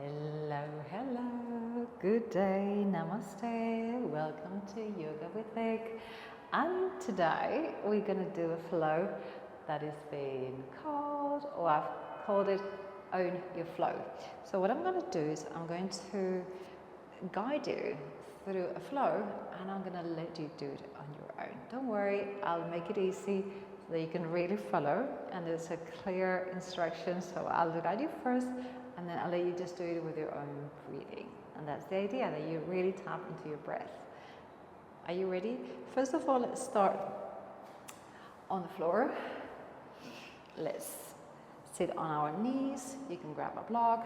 Hello, hello, good day, namaste, welcome to Yoga with Vic. And today we're going to do a flow that is being called, or I've called it Own Your Flow. So what I'm going to do is I'm going to guide you through a flow and I'm going to let you do it on your own. Don't worry, I'll make it easy so that you can really follow, and there's a clear instruction. So I'll guide you first and then I'll let you just do it with your own breathing. And that's the idea, that you really tap into your breath. Are you ready? First of all, let's start on the floor. Let's sit on our knees. You can grab a block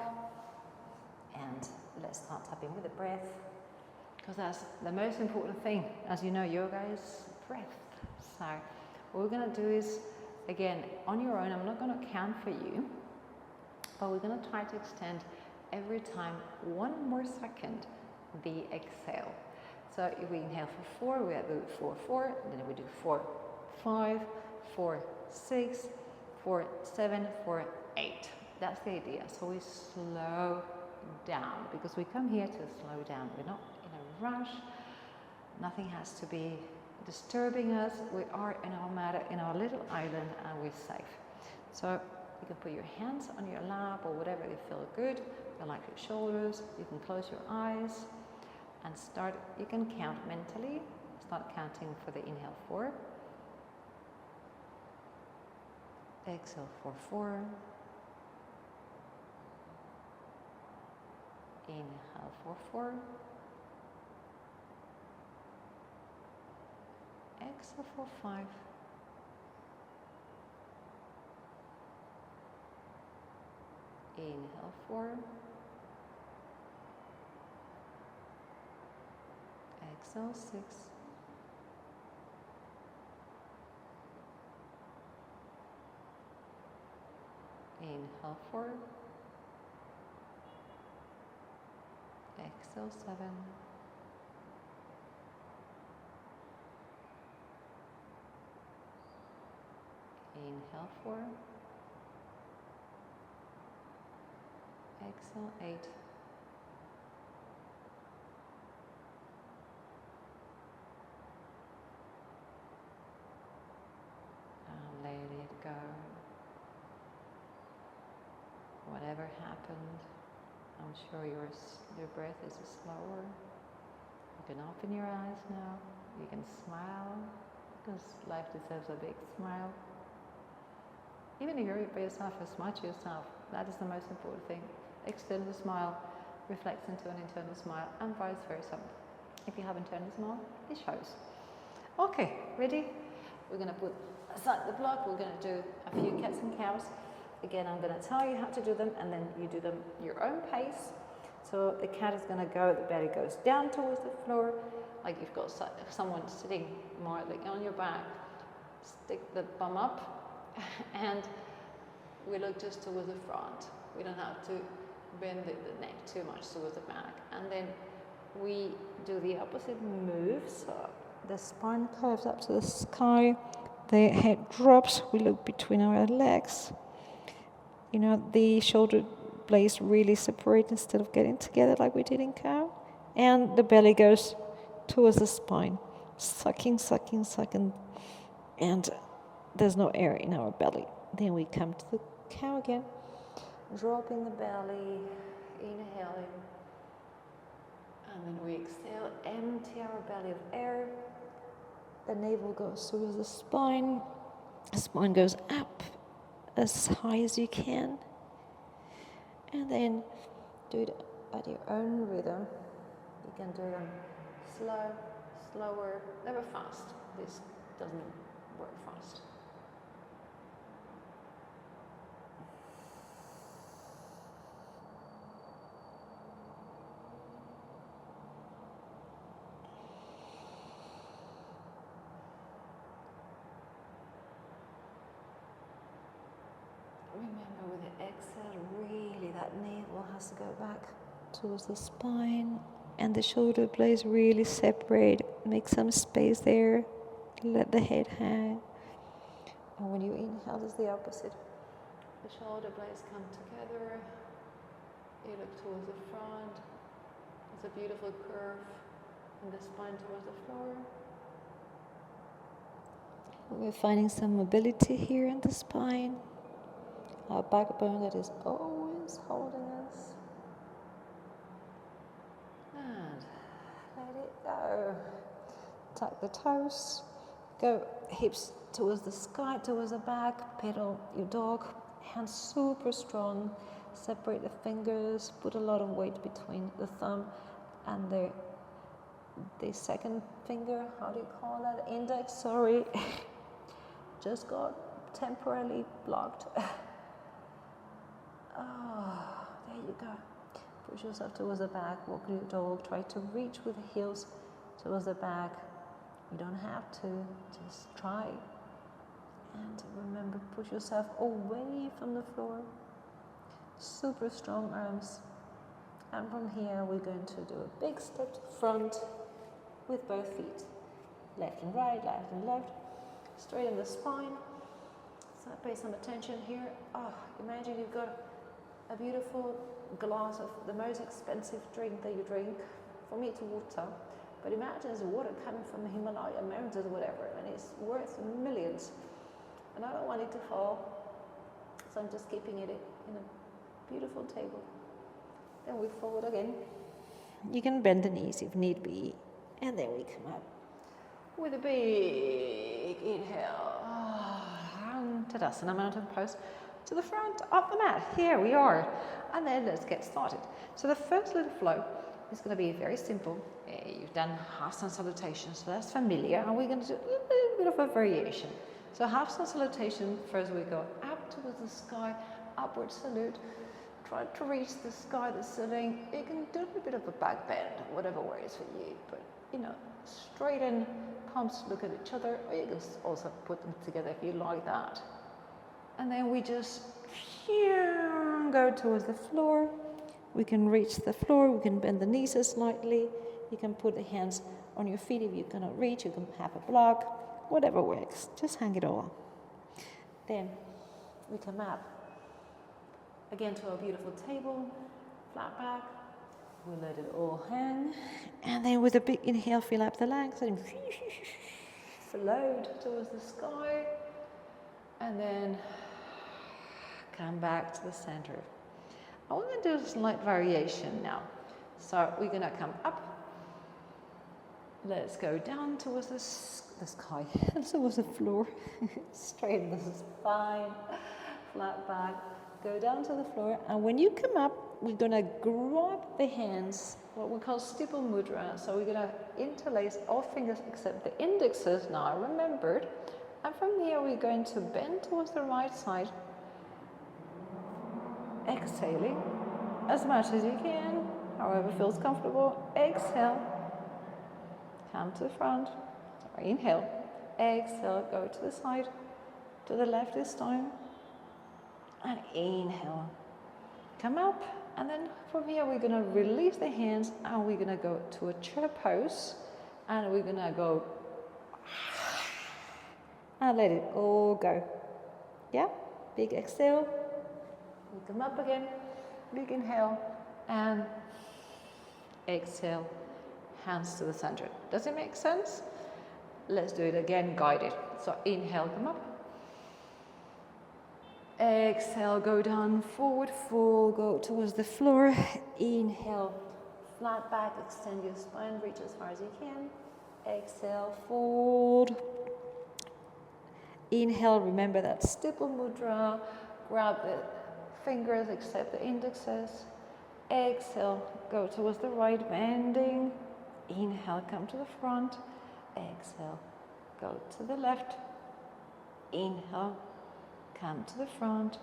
and let's start tapping with the breath, because that's the most important thing. As you know, yoga is breath. So what we're going to do is, again, on your own, I'm not going to count for you, but we're going to try to extend every time 1 more second the exhale. So if we inhale for 4, we do 4, 4, and then we do 4, 5, 4, 6, 4, 7, 4, 8. That's the idea. So we slow down, because we come here to slow down. We're not in a rush. Nothing has to be disturbing us. We are in our matter, in our little island, and we're safe. So you can put your hands on your lap or whatever you feel good. You like your shoulders. You can close your eyes and start. You can count mentally. Start counting for the inhale 4. Exhale for 4. Inhale for 4. Exhale for 5. Inhale 4. Exhale 6. Inhale 4. Exhale 7. Inhale 4. Exhale 8. And let it go. Whatever happened, I'm sure your breath is slower. You can open your eyes now. You can smile, because life deserves a big smile. Even if you're by yourself, smile to yourself. That is the most important thing. External smile reflects into an internal smile, and vice versa. If you have internal smile, it shows. Okay, ready? We're going to put aside the block. We're going to do a few cats and cows. Again, I'm going to tell you how to do them, and then you do them your own pace. So the cat is going to go, the belly goes down towards the floor, like you've got someone sitting more like on your back. Stick the bum up, and we look just towards the front. We don't have to bend the neck too much towards the back. And then we do the opposite move. So the spine curves up to the sky, the head drops, we look between our legs. You know, the shoulder blades really separate instead of getting together like we did in cow. And the belly goes towards the spine, sucking, sucking, sucking. And there's no air in our belly. Then we come to the cow again, dropping the belly, inhaling. And then we exhale, empty our belly of air. The navel goes towards the spine goes up as high as you can, and then do it at your own rhythm. You can do them slower, never fast. This doesn't work fast. Remember, with the exhale, really that navel has to go back towards the spine, and the shoulder blades really separate. Make some space there. Let the head hang. And when you inhale, it's the opposite. The shoulder blades come together. You look towards the front. It's a beautiful curve in the spine towards the floor. We're finding some mobility here in the spine. Our backbone that is always holding us. And let it go. Tuck the toes. Go hips towards the sky, towards the back. Pedal your dog. Hands super strong. Separate the fingers. Put a lot of weight between the thumb and the second finger. How do you call that? Index, sorry. Just got temporarily blocked. Oh, there you go. Push yourself towards the back, walk your dog, try to reach with the heels towards the back. You don't have to, just try. And remember, push yourself away from the floor. Super strong arms. And from here, we're going to do a big step to the front with both feet. Left and right, left and left. Straighten the spine. So pay some attention here. Oh, imagine you've got a beautiful glass of the most expensive drink that you drink. For me, it's water. But imagine it's water coming from the Himalaya mountains or whatever, and it's worth millions. And I don't want it to fall. So I'm just keeping it in a beautiful table. Then we forward again. You can bend the knees if need be. And then we come up with a big inhale. And Tadasana mountain pose to the front of the mat. Here we are. And then let's get started. So the first little flow is going to be very simple. You've done half sun salutation, so that's familiar. And we're going to do a little bit of a variation. So half sun salutation, first we go up towards the sky, upward salute. Try to reach the sky, the ceiling. You can do a bit of a back bend, whatever works for you. But, straighten, palms look at each other, or you can also put them together if you like that. And then we just go towards the floor. We can reach the floor, we can bend the knees slightly. You can put the hands on your feet if you cannot reach, you can have a block, whatever works. Just hang it all. Then we come up again to our beautiful table, flat back. We let it all hang. And then with a big inhale, fill up the legs and float towards the sky. And then come back to the center. I want to do a slight variation now. So we're going to come up. Let's go down towards the sky and towards the floor. Straighten the spine, flat back. Go down to the floor, and when you come up, we're going to grab the hands, what we call stipple mudra. So we're going to interlace all fingers except the indexes now, remembered. And from here, we're going to bend towards the right side, exhaling as much as you can, however feels comfortable. Exhale, come to the front, or inhale, exhale, go to the side, to the left this time. And inhale, come up, and then from here we're going to release the hands and we're going to go to a chair pose, and we're going to go and let it all go. Yeah, big exhale, we come up again, big inhale, and exhale, hands to the center. Does it make sense? Let's do it again, guided. So inhale, come up. Exhale, go down, forward fold, go towards the floor. Inhale, flat back, extend your spine, reach as far as you can. Exhale, fold. Inhale, remember that stipple mudra. Grab the fingers except the indexes. Exhale, go towards the right, bending. Inhale, come to the front. Exhale, go to the left. Inhale, come to the front.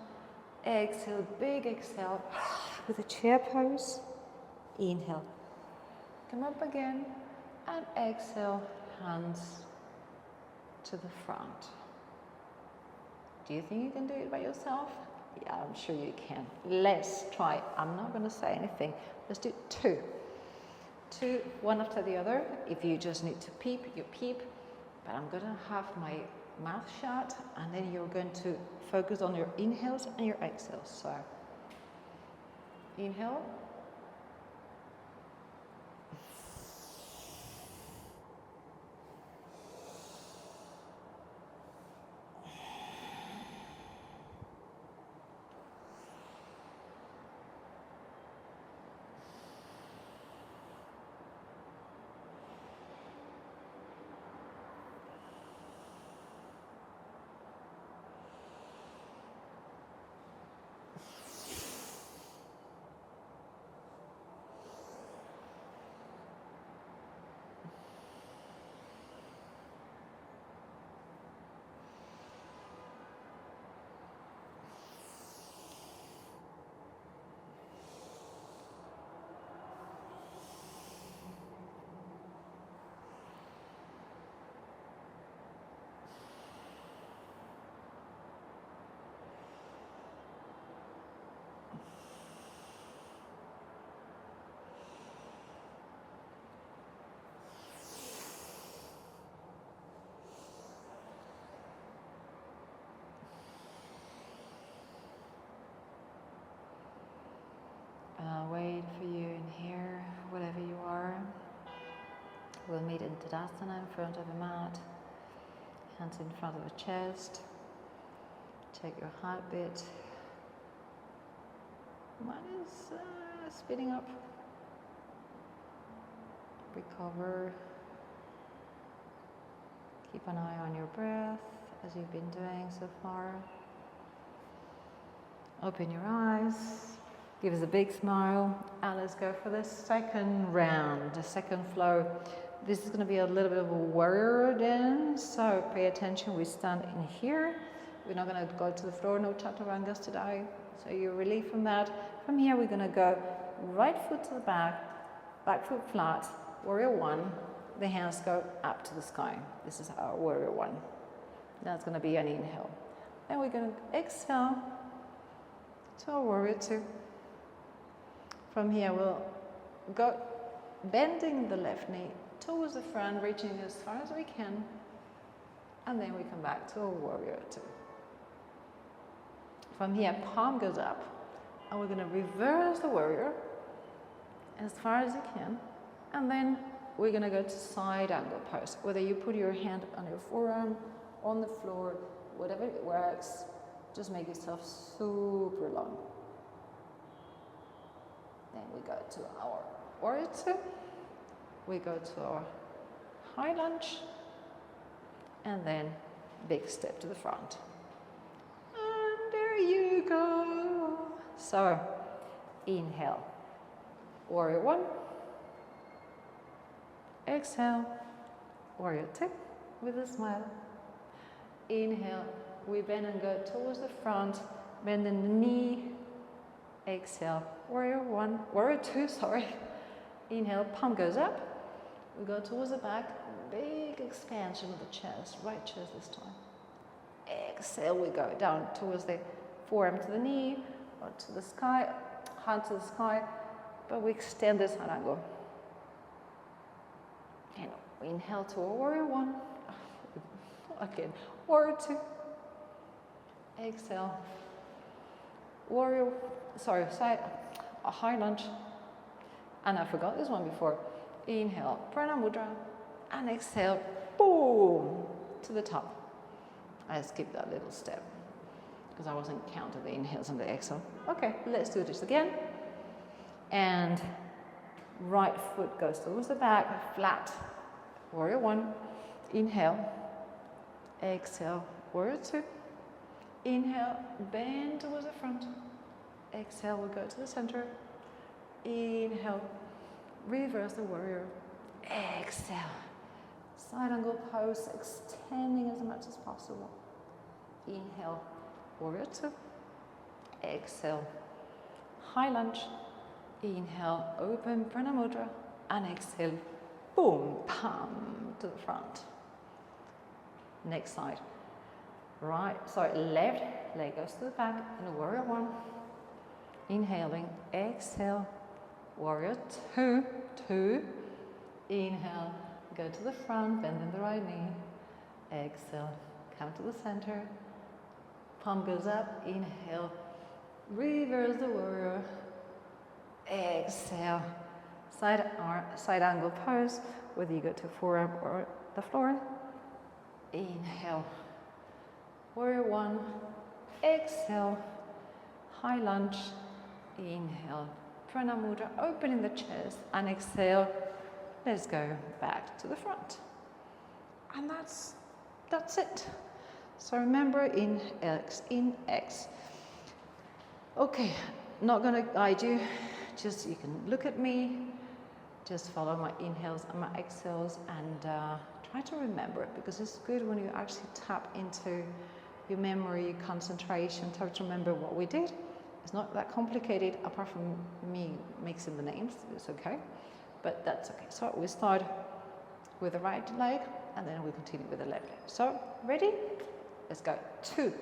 Exhale, big exhale with a chair pose. Inhale, come up again, and exhale, hands to the front. Do you think you can do it by yourself? Yeah, I'm sure you can. Let's try. I'm not going to say anything. Let's do two, one after the other. If you just need to peep, you peep. But I'm going to have my mouth shut, and then you're going to focus on your inhales and your exhales. So, inhale, I'll wait for you in here, wherever you are. We'll meet in Tadasana in front of a mat, hands in front of the chest. Check your heartbeat. Mine is speeding up. Recover. Keep an eye on your breath as you've been doing so far. Open your eyes. Give us a big smile. And let's go for the second round, the second flow. This is going to be a little bit of a warrior dance, so pay attention. We stand in here. We're not going to go to the floor, no chaturangas today. So you're relieved from that. From here, we're going to go right foot to the back foot flat, warrior one. The hands go up to the sky. This is our warrior one. That's going to be an inhale. Then we're going to exhale to our warrior two. From here, we'll go bending the left knee towards the front, reaching as far as we can. And then we come back to a warrior two. From here, palm goes up. And we're going to reverse the warrior as far as you can. And then we're going to go to side angle pose. Whether you put your hand on your forearm, on the floor, whatever it works, just make yourself super long. Then we go to our warrior two. We go to our high lunge. And then big step to the front. And there you go. So, inhale. Warrior one. Exhale. Warrior two with a smile. Inhale. We bend and go towards the front. Bend in the knee. Exhale. Warrior one. Warrior two, sorry. Inhale. Palm goes up. We go towards the back. Big expansion of the chest. Right chest this time. Exhale. We go down towards the forearm to the knee or to the sky. Hand to the sky. But we extend this side angle. And we inhale to a warrior one. Again, warrior two. Exhale. A high lunge. And I forgot this one before. Inhale, Prana Mudra. And exhale, boom, to the top. I skipped that little step because I wasn't counting the inhales and the exhale. Okay, let's do this again. And right foot goes towards the back, flat. Warrior one. Inhale. Exhale. Warrior two. Inhale. Bend towards the front. Exhale. We'll go to the center. Inhale. Reverse the warrior. Exhale. Side angle pose, extending as much as possible. Inhale. Warrior two. Exhale. High lunge. Inhale, open Prana Mudra, and exhale, boom, palm to the front. Next side. Left leg goes to the back in a warrior one. Inhaling, exhale, warrior two. Inhale, go to the front, bend in the right knee. Exhale, come to the center. Palm goes up, inhale, reverse the warrior. Exhale, side angle pose, whether you go to forearm or the floor. Inhale, warrior one. Exhale, high lunge. Inhale, Prana Mudra, opening the chest, and exhale. Let's go back to the front, and that's it. So remember, in X, in X. Okay, not gonna guide you. Just you can look at me, just follow my inhales and my exhales, and try to remember it, because it's good when you actually tap into your memory, your concentration, try to remember what we did. It's not that complicated, apart from me mixing the names. It's okay, but that's okay. So we start with the right leg, and then we continue with the left leg. So ready? Let's go. 2.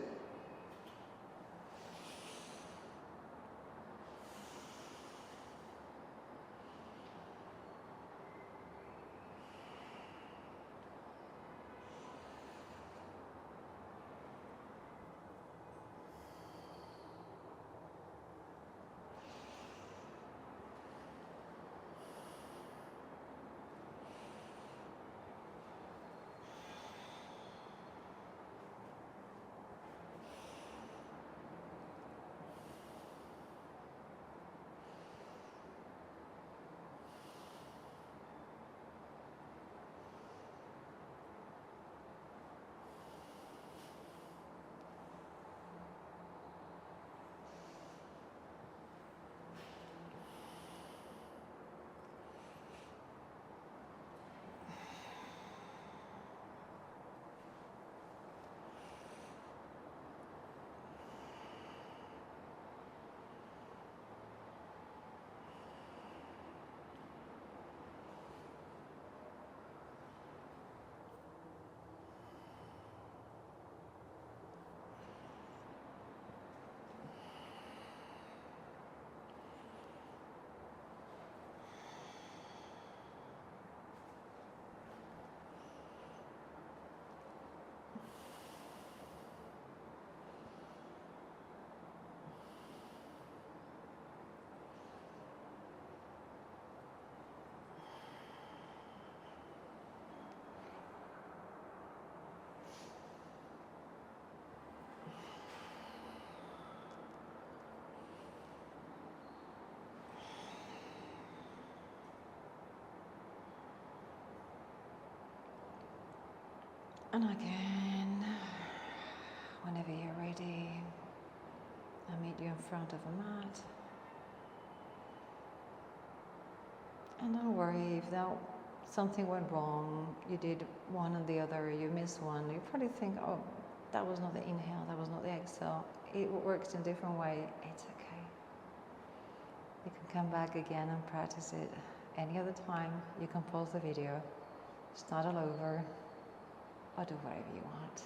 And again, whenever you're ready, I'll meet you in front of a mat. And don't worry if something went wrong, you did one and the other, you missed one, you probably think, oh, that was not the inhale, that was not the exhale. It works in a different way. It's okay. You can come back again and practice it any other time. You can pause the video, start all over, or do whatever you want.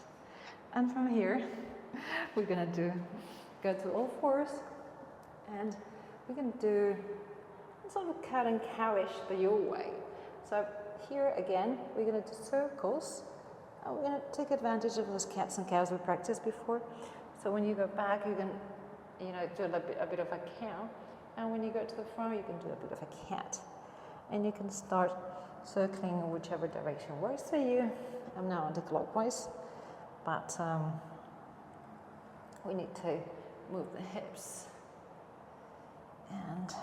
And from here, we're gonna go to all fours, and we're gonna do sort of cat and cowish, but your way. So here again, we're gonna do circles, and we're gonna take advantage of those cats and cows we practiced before. So when you go back, you can, do a bit of a cow, and when you go to the front, you can do a bit of a cat, and you can start circling in whichever direction works for you. I'm now anti-clockwise, but we need to move the hips, and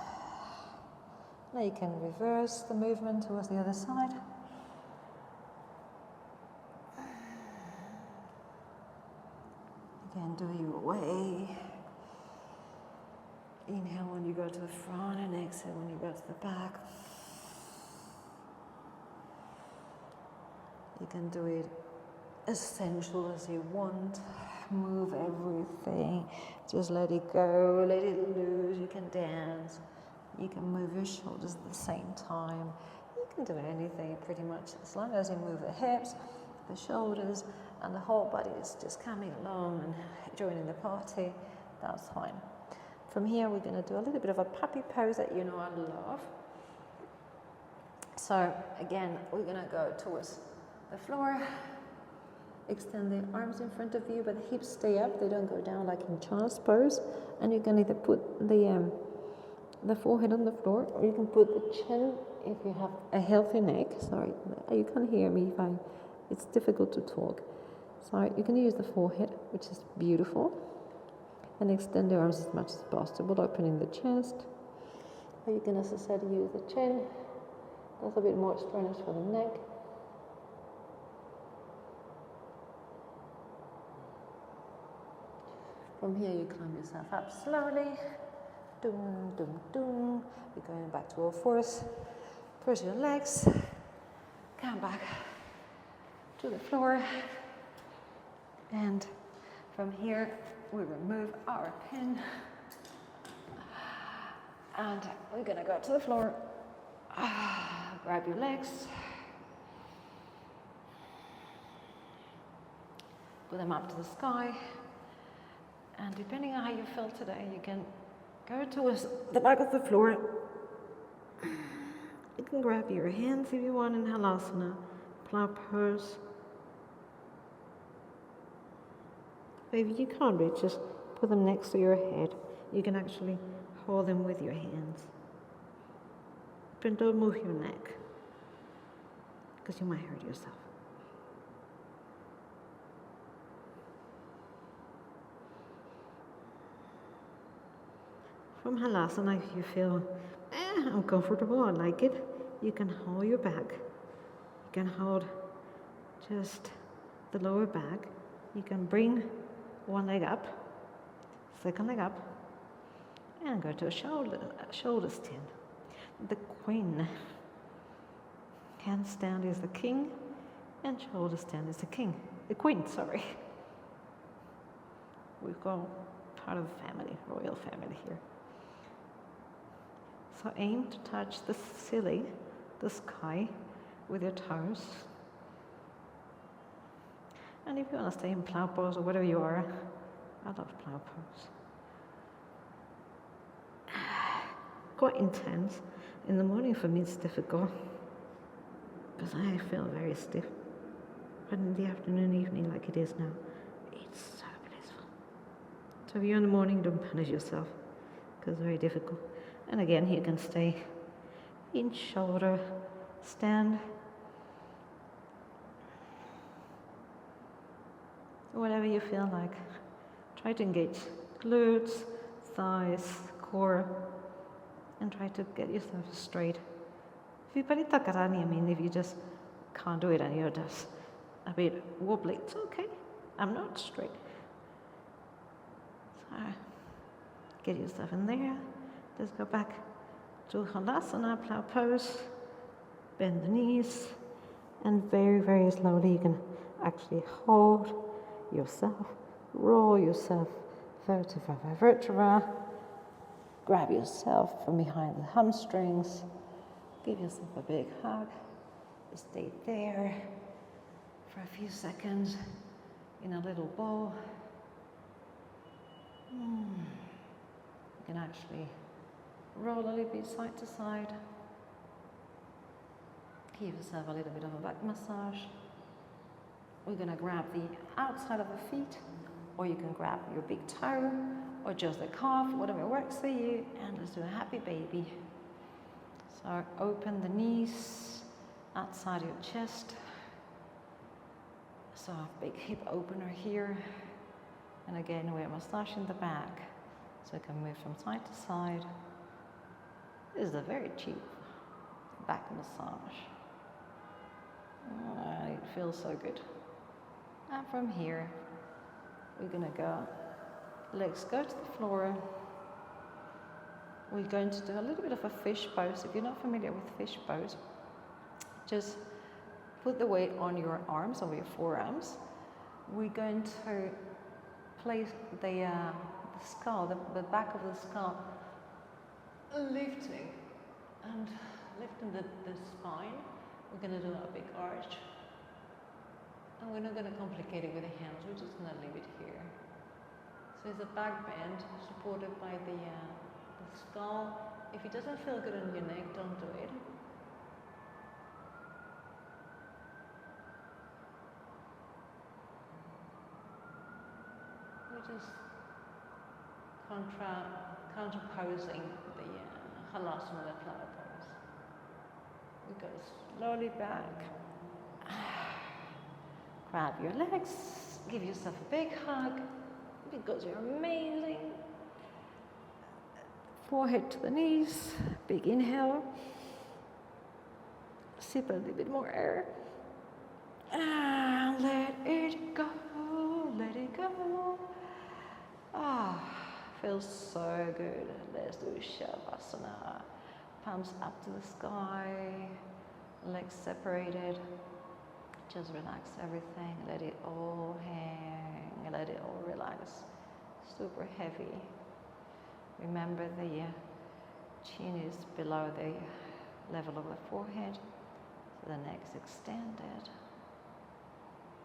now you can reverse the movement towards the other side. Again, do your way. Inhale when you go to the front and exhale when you go to the back. You can do it as sensual as you want. Move everything. Just let it go, let it loose. You can dance. You can move your shoulders at the same time. You can do anything pretty much as long as you move the hips, the shoulders, and the whole body is just coming along and joining the party. That's fine. From here, we're going to do a little bit of a puppy pose that you know I love. So again, we're going to go towards the floor. Extend the arms in front of you, but the hips stay up. They don't go down like in child's pose. And you can either put the forehead on the floor, or you can put the chin if you have a healthy neck. Sorry, you can't hear me it's difficult to talk. So you can use the forehead, which is beautiful, and extend the arms as much as possible, opening the chest. Or you can, as I said, use the chin. That's a bit more strenuous for the neck. From here, you climb yourself up slowly. Doom, doom, doom. You're going back to all fours. Press your legs. Come back to the floor. And from here, we remove our pin. And we're going to go to the floor. Grab your legs. Put them up to the sky. And depending on how you feel today, you can go towards the back of the floor. You can grab your hands if you want in Halasana, plow pose. If you can't reach, just put them next to your head. You can actually hold them with your hands. But don't move your neck, because you might hurt yourself. From Halasana, if you feel uncomfortable, I like it, you can hold your back. You can hold just the lower back. You can bring one leg up, second leg up, and go to a shoulder stand. The queen. Handstand is the king, and shoulder stand is the king. The queen, sorry. We've got part of the family, royal family here. So aim to touch the ceiling, the sky, with your toes. And if you want to stay in plow pose or whatever you are, I love plow pose. Quite intense. In the morning for me it's difficult because I feel very stiff. But in the afternoon, evening, like it is now, it's so blissful. So if you're in the morning, don't punish yourself because it's very difficult. And again, you can stay in shoulder stand. Whatever you feel like. Try to engage glutes, thighs, core, and try to get yourself straight. If you if you just can't do it and you're just a bit wobbly. It's okay. I'm not straight. So get yourself in there. Just go back to Halasana, plow pose. Bend the knees. And very, very slowly you can actually hold yourself, roll yourself vertebra by vertebra. Grab yourself from behind the hamstrings. Give yourself a big hug. Stay there for a few seconds in a little ball. You can actually roll a little bit side to side. Give yourself a little bit of a back massage. We're going to grab the outside of the feet, or you can grab your big toe, or just the calf, whatever works for you, and let's do a happy baby. So open the knees outside your chest. So a big hip opener here. And again, we're massaging the back, so you can move from side to side. This is a very cheap back massage. It feels so good. And from here, we're going to go, legs go to the floor. We're going to do a little bit of a fish pose. If you're not familiar with fish pose, just put the weight on your arms, over your forearms. We're going to place the skull, the back of the skull, lifting the spine. We're going to do a big arch. And we're not going to complicate it with the hands, we're just going to leave it here. So it's a back bend supported by the skull. If it doesn't feel good on your neck, don't do it. We're just counterposing the halasana, the flower pose. We go slowly back. Grab your legs, give yourself a big hug because you're amazing. Forehead to the knees, big inhale. Sip a little bit more air. And let it go, let it go. Feels so good. Let's do Shavasana. Palms up to the sky, legs separated. Just relax everything, let it all hang, let it all relax. Super heavy. Remember the chin is below the level of the forehead, so the neck's extended.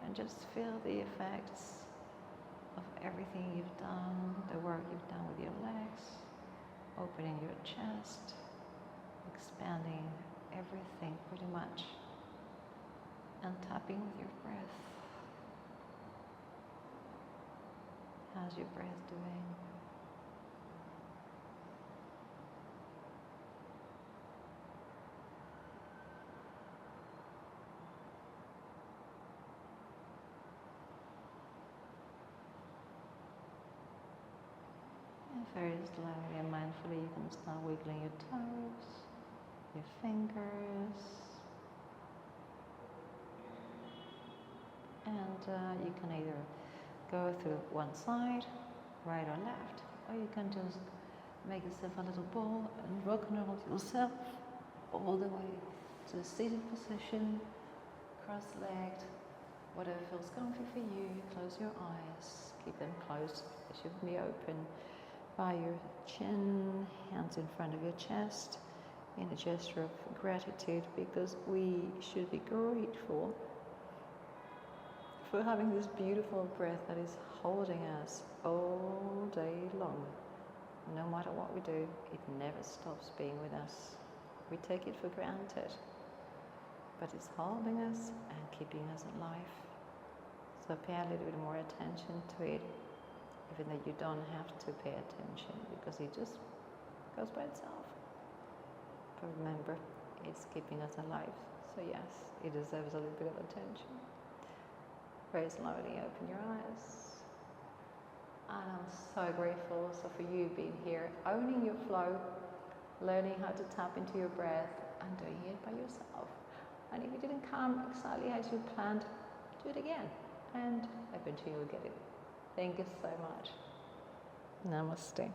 And just feel the effects of everything you've done, the work you've done with your legs, opening your chest, expanding everything pretty much, and tapping with your breath. How's your breath doing? And very slowly and mindfully you can start wiggling your toes, your fingers, and you can either go through one side, right or left, or you can just make yourself a little ball and rock and roll yourself all the way to a seated position, cross-legged, whatever feels comfy for you. Close your eyes, keep them closed, they should be open. By your chin, hands in front of your chest, in a gesture of gratitude, because we should be grateful for having this beautiful breath that is holding us all day long. No matter what we do, it never stops being with us. We take it for granted, but it's holding us and keeping us alive. So pay a little bit more attention to it, even though you don't have to pay attention, because it just goes by itself. But remember, it's keeping us alive. So yes, it deserves a little bit of attention. Very slowly open your eyes. And I'm so grateful also for you being here, owning your flow, learning how to tap into your breath and doing it by yourself. And if it didn't come exactly as you planned, do it again, and eventually you'll get it. Thank you so much. Namaste.